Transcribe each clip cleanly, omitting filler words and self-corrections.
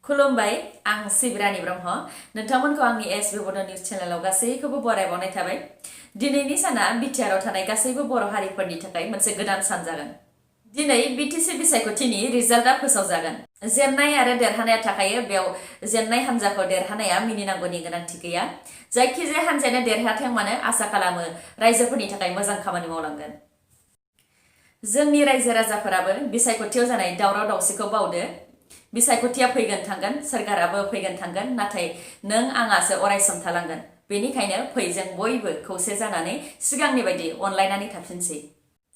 खुलुमबाय आं सिब्रानि ब्रह्म नोंथांमोनखौ आंनि sbbodonews चेनेलाव गासैखौबो बरायबावनाय थाबाय। दिनैनि साना बिटिआरआव थानाय गासैबो बर' हारिफोरनि थाखाय मोनसे गोदान सान जागोन। दिनै बिटिसि बिसायख'थिनि रिजाल्टआ फोसावजागोन। जेननाय आरो देरहानाया थाखायो, बेयाव जेननाय हान्जाखौ देरहानाया मिनिनांगौनि गोनांथि गैया। जायखिजाया हान्जायानो देरहाथों मानो आसा खालामो रायजोफोरनि थाखाय मोजां खामानि मावलांगोन। जोंनि रायजो राजाफोराबो बिसायख'थियाव जानाय दावराव दावसिखौ बावदो। बिसायख'थिया फैगोन थांगोन, सोरखाराबो फैगोन थांगोन, नाथाय नों आंआसो अरायसम थालांगोन। बेनिखायनो फै जों बयबो खौसे जानानै सिगांनि बायदि अनलायनानै थाफिनसै।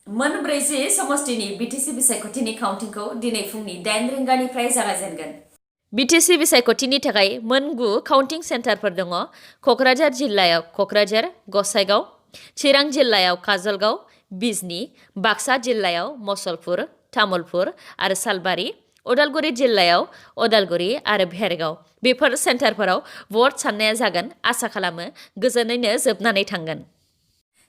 मोन 40 समष्टिनि बिटिसि बिसायख'थिनि काउन्टिंखौ दिनै फुंनि 8 रिंगानिफ्राय जागायजेनगोन। बिटिसि बिसायख'थिनि थाखाय मोन 9 काउन्टिं सेन्टारफोर दङ। क'क्राझार जिल्लायाव क'क्राझार, गसाइगाव, चिरां जिल्लायाव काजलगाव, बिजनी, बाक्सा जिल्लायाव मसलपुर, तामुलपुर आरो सालबारि, उदालगुरि जिल्लायाव उदालगुरि आरो भेरगाव। बेफोर सेन्टारफोराव भट साननाया जागोन। आसा खालामो गोजोनैनो जोबनानै थांगोन।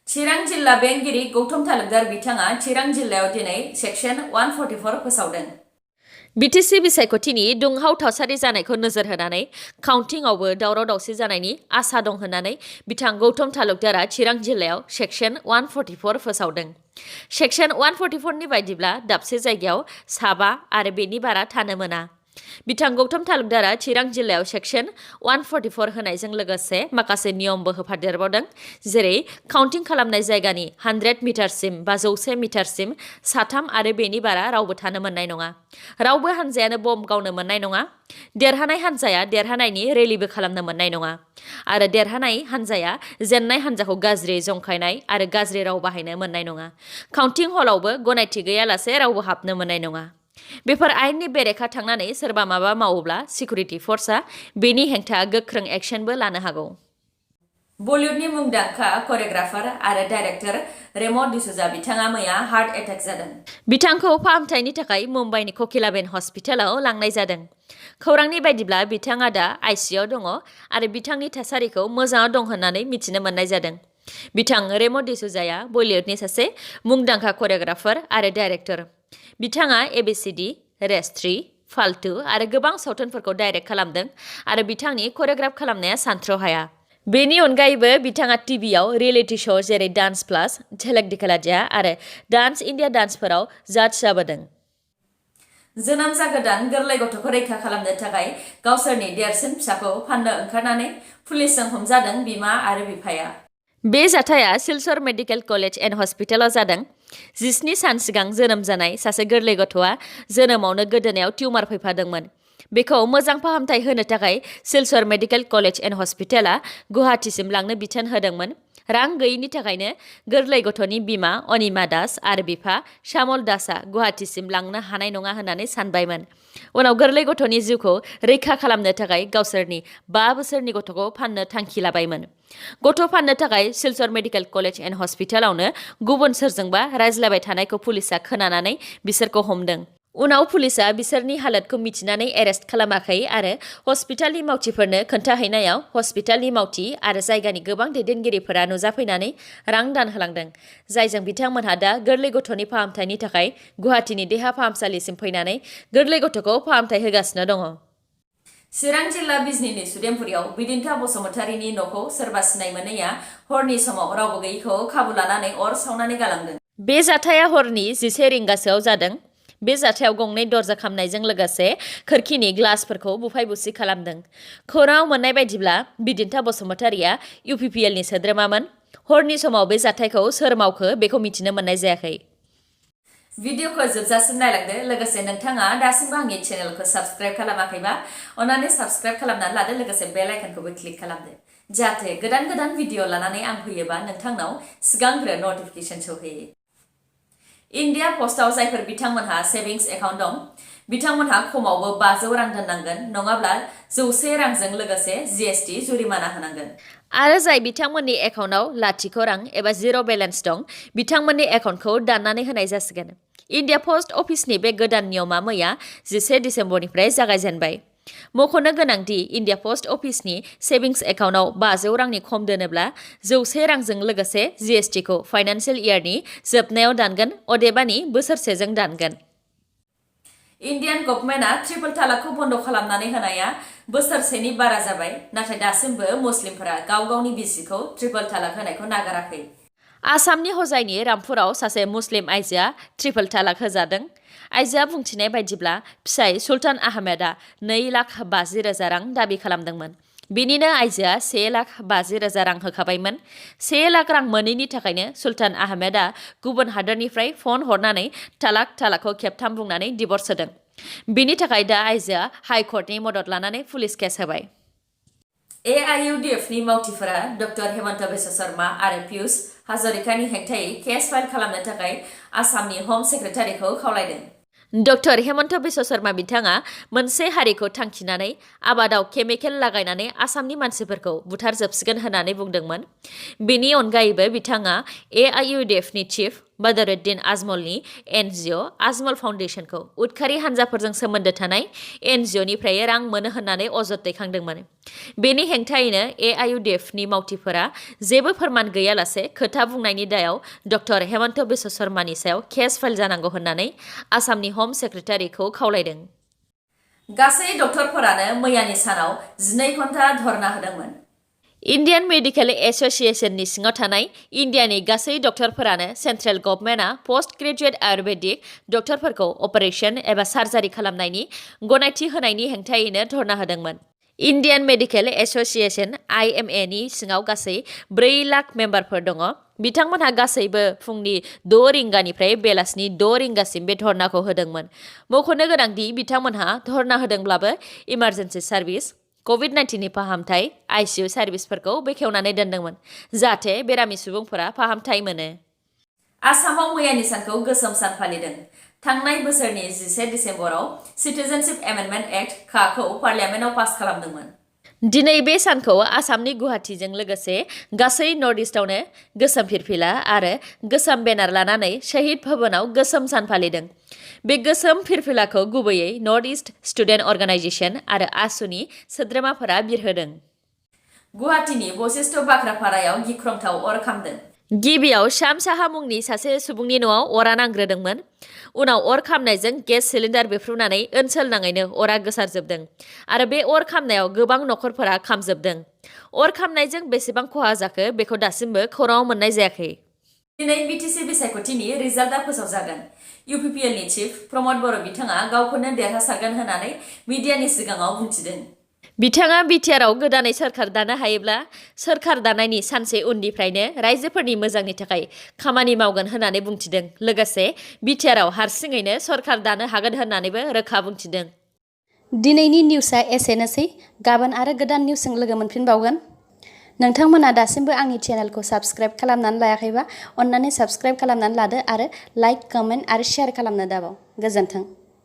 चिरां जिल्ला बेंगिरि गौतम तालुकदार बिथाङा चिरां जिल्लायाव दिनै सेक्सन 144 फोसावदों। बिटिसि बिसायख'थिनि दुंहाव थासारि जानायखौ नोजोर होनानै काउन्टिंआवबो दावराव दावसि जानायनि आसा दं होननानै बिथां गौतम तालुकदारा चिरां जिल्लायाव सेक्सन 144 फोसावदों। सेक्सन 144 नि बायदिब्ला दाबसे जायगायाव 7 आरो बेनि बारा थानो मोना। बिथां गौतम तालुकदारा चिरां जिल्लायाव सेक्सन 144 होनायजों लोगोसे माखासे नियमबो होफादेरबावदों, जेरै काउन्टिं खालामनाय जायगानि 100 मिटारसिम बा 100 मिटारसिम 3 आरो बेनि बारा रावबो थानो मोननाय नङा। रावबो हान्जायानो बम गावनो मोननाय नङा। देरहानाय हान्जाया देरहानायनि रेलिबो खालामनो मोननाय नङा। आरो देरहानाय हान्जाया जेननाय हान्जाखौ गाज्रि जंखायनाय आरो गाज्रि राव बाहायनो मोननाय नङा। काउन्टिं हलावबो गनायथि गैयालासे रावबो हाबनो मोननाय नङा। बेफोर आयेननि बेरेखा थांनानै सोरबा माबा मावोब्ला सिकिउरिटि फर्सआ बेनि हेंथा गोख्रों एक्सनबो लानो हागौ। बलिउडनि मुंदांखा करिय'ग्राफार आरो डाइरेक्टर रेमो बिथाङा मैया हार्ट एटेक जादों। बिथांखौ फाहामथायनि थाखाय मुम्बाइनि ककिलाबेन हस्पिटालाव लांनाय जादों। खौरांनि बायदिब्ला बिथाङा दा आइसिइउआव दङ आरो बिथांनि थासारिखौ मोजाङाव दं होननानै मिथिनो मोननाय जादों। बिथां रेमो डिसूजाया बलिउडनि सासे मुंदांखा करिय'ग्राफार आरो डाइरेक्टर। बिथाङा एबिसिडि, रेस 3, फाल्टु आरो गोबां सावथुनफोरखौ डाइरेक्ट खालामदों आरो बिथांनि करिय'ग्राफ खालामनाया सानथ्र'हाया। बेनि अनगायैबो बिथाङा टिभिआव रियेलिटि श' जेरै डान्स प्लास, झलक दिखला जा आरो डान्स इन्डिया डान्सफोराव जाज जाबोदों। जोनोम जागोदान गोरलै गथ'खौ रैखा खालामनो थाखाय गावसोरनि देरसिन फिसाखौ फाननो ओंखारनानै पुलिसजों हमजादों बिमा आरो बिफाया। बे जाथाया सिलचर मेडिकेल कलेज एन्ड हस्पिटालाव जादों। 17 सान सिगां जोनोम जानाय सासे गोरलै गथ'आ जोनोमावनो गोदोनायाव टिउमार फैफादोंमोन। बेखौ मोजां फाहामथाय होनो थाखाय सिलचर मेडिकेल कलेज एन्ड हस्पिटाला गुवाहाटीसिम लांनो बिथोन होदोंमोन। रां गैयैनि थाखायनो गोरलै गथ'नि बिमा अनिमा दास आरो बिफा श्यामल दासआ गुवाहाटीसिम लांनो हानाय नङा होननानै सानबायमोन। उनाव गोरलै गथ'नि जिउखौ रैखा खालामनो थाखाय गावसोरनि 5 बोसोरनि गथ'खौ फाननो थांखि लाबायमोन। गथ' फाननो थाखाय सिलचर मेडिकेल कलेज एन्ड हस्पिटालावनो गुबुन सोरजोंबा रायज्लायबाय थानायखौ पुलिसआ खोनानानै बिसोरखौ हमदों। उनाव पुलिसआ बिसोरनि हालोदखौ मिथिनानै एरेस्ट खालामाखै आरो हस्पिटालनि मावथिफोरनो खोन्थाहैनायाव हस्पिटालनि मावथि आरो जायगानि गोबां दैदेनगिरिफोरा नुजाफैनानै रां दान होलांदों, जायजों बिथांमोनहा दा गोरलै गथ'नि फाहामथायनि थाखाय गुवाहाटीनि देहा फाहामसालिसिम फैनानै गोरलै गथ'खौ फाहामथाय होगासिनो दङ। चिरां जिल्ला बिजनीनि सुदेमपुरियाव बिदिन्था बसुमतारीनि न'खौ सोरबा सिनाय मोनैया हरनि समाव रावबो गैयैखौ खाबु लानानै अर सावनानै गालांदों। बे जाथाया हरनि 11 रिंगासोआव जादों। बे जाथायाव गंनै दरजा खामनायजों लोगोसे खोरखिनि ग्लासफोरखौ बुफाय बुसि खालामदों। खौराङाव मोननाय बायदिब्ला बिदिन्था बसुमतारीया इउपिपिएलनि सोद्रोमामोन। हरनि समाव बे जाथायखौ सोर मावखो बेखौ मिथिनो मोननाय जायाखै। भिडिअखौ जोबजासिम नायलांदो, लोगोसे नोंथाङा दासिमबो आंनि चेनेलखौ साबस्क्राइब खालामाखैबा अन्नानै साबस्क्राइब खालामनानै लादो, लोगोसे बेल आइकनखौबो क्लिक खालामदो, जाहाथे गोदान गोदान भिडिअ लानानै आं फैयोबा नोंथांनाव सिगांग्रो नटिफिकेसन सौहैयो। इन्डिया पस्टआव जायफोर बिथांमोनहा सेभिंस एकाउन्ट दं, बिथांमोनहा खमावबो 500 रां दोननांगोन, नङाब्ला 100 रांजों लोगोसे जीएसटी जुरिमाना होनांगोन। आरो जाय बिथांमोननि एकाउन्टआव 0 रां एबा 0 बेलेन्स दं, बिथांमोननि एकाउन्टखौ दाननानै होनाय जासिगोन। इन्डिया पस्ट अफिसनि बे गोदान नियमा मैया 11 डिसेम्बरनिफ्राय जागायजेनबाय। मख'नो गोनांदि इन्डिया पस्ट अफिसनि सेभिंस एकाउन्टआव 500 रांनि खम दोनोब्ला 100 रांजों लोगोसे जीएसटीखौ फाइनान्सियेल इयारनि जोबनायाव दानगोन, अदेबानि बोसोरसेजों दानगोन। इन्डियान गभर्नमेन्टआ ट्रिपल तालाकखौ बन्द खालामनानै होनाया बोसोरसेनि बारा जाबाय नाथाय दासिमबो मुस्लिमफोरा गाव गावनि बिसिखौ ट्रिपल तालाक होनायखौ नागाराखै। आसामनि हजाइनि रामपुराव सासे मुस्लिम आइजोआ ट्रिपल तालाक होजादों। आइजोआ बुंथिनाय बायदिब्ला फिसाय सुल्तान आहमेदआ 2,50,000 रां दाबि खालामदोंमोन। बिनिनो आइजोआ 1,50,000 रां होखाबायमोन। 1 लाख रां मोनैनि थाखायनो सुल्तान आहमेदआ गुबुन हादोरनिफ्राय फन हरनानै तालाकखौ खेबथाम बुंनानै डिभर्स होदों। बिनि थाखाय दा आइजोआ हाइकर्टनि मदद लानानै पुलिस केस होबाय। AIUDF नि मावथिफोरा डक्टर हिमन्त बिश्व शर्मा आरो पियुष हाजरिकानि हेंथायै केस फाइल खालामनो थाखाय आसामनि हम सेक्रेटारिखौ खावलायदों। डक्टर हिमन्त बिश्व शर्मा बिथाङा मोनसे हारिखौ थांखिनानै आबादाव केमिकेल लागायनानै आसामनि मानसिफोरखौ बुथारजोबसिगोन होननानै बुंदोंमोन। बेनि अनगायैबो बिथाङा AIUDF नि चिफ बदरुद्दिन आजमलनि NGO आजमल फाउन्डेसनखौ उदखारि हान्जाफोरजों सोमोन्दो थानाय NGO निफ्राय रां मोनो होननानै अजद दैखांदोंमोन। बेनि हेंथायैनो AIUDF नि मावथिफोरा जेबो फोरमान गैयालासे खोथा बुंनायनि दायाव डक्टर हिमन्त बिश्व शर्मानि सायाव केस फाइल जानांगौ होननानै आसामनि हम सेक्रेटारिखौ खावलायदों। गासै डक्टरफोरानो मैयानि सानाव 12 घन्टा धरना होदोंमोन। इन्डियान मेडिकेल एस'सिएशननि सिङाव थानाय इन्डियानि गासै डक्टरफोरानो सेन्ट्रेल गभर्नमेन्टआ पोस्ट ग्रेजुएट आयुर्वेदिक डक्टरफोरखौ अपारेशन एबा सार्जारि खालामनायनि गनायथि होनायनि हेंथायैनो धरना होदोंमोन। इन्डियान मेडिकेल एस'सिएशन IMA नि सिङाव गासै 4 लाख मेम्बारफोर दङ। बिथांमोनहा गासैबो फुंनि 6 रिंगानिफ्राय बेलासिनि 6 रिंगासिम बे धरनाखौ होदोंमोन। मख'नो गोनांदि बिथांमोनहा धरना होदोंब्लाबो इमार्जेन्सि सार्भिस COVID-19 नि फाहामथाय ICU सार्भिसफोरखौ बेखेवनानै दोनदोंमोन जाहाथे बेरामि सुबुंफोरा फाहामथाय मोनो। आसामाव मैयानि सानखौ गोसोम सान फालिदों। थांनाय बोसोरनि 11 डिसेम्बराव सिटिजेनशिप एमेन्डमेन्ट एक्ट खाखौ पार्लियामेन्टआव पास खालामदोंमोन। दिनै बे सानखौ आसामनि गुवाहाटीजों लोगोसे गासै नर्थ इस्टआवनो गोसोम फिरफिला आरो गोसोम बेनार लानानै शहीद भवनाव गोसोम सान फालिदों। बे गोसोम फिरफिलाखौ गुबैयै नर्थ इस्ट स्टुडेन्ट अर्गानाइजेशन आरो आसुनि सोद्रोमाफोरा बिरहोदों। गुवाहाटीनि बशिष्ठ बाख्रापारायाव गिख्रंथाव अर खामदों। गिबियाव श्याम साहा मुंनि सासे सुबुंनि न'आव अरा नांग्रोदोंमोन। उनाव अर खामनायजों गेस सिलिन्डार बेफ्रुनानै ओनसोल नाङैनो अरा गोसारजोबदों आरो बे अर खामनायाव गोबां नखरफोरा खामजोबदों। अर खामनायजों बेसेबां खहा जाखो बेखौ दासिमबो खौराङाव मोननाय जायाखै। दिनै BTC बिसायख'थिनि रिजाल्टआ फोसावजागोन। UPPL नि चिफ प्रमद बर' बिथाङा गावखौनो देरहासारगोन होननानै मिडियानि सिगाङाव बुंथिदों। बिथाङा बिटिआरआव गोदानै सोरखार दानो हायोब्ला सोरखार दानायनि सानसे उननिफ्रायनो रायजोफोरनि मोजांनि थाखाय खामानि मावगोन होननानै बुंथिदों। लोगोसे बिटिआरआव हारसिङैनो सोरखार दानो हागोन होननानैबो रोखा बुंथिदों। दिनैनि निउसआ एसेनोसै। गाबोन आरो गोदान निउसजों लोगो मोनफिनबावगोन। नोंथांमोना दासिमबो आंनि चेनेलखौ साबस्क्राइब खालामनानै लायाखैबा अन्नानै साबस्क्राइब खालामनानै लादो आरो लाइक, कमेन्ट आरो शेयार खालामनो दाबाव। गोजोन्थों।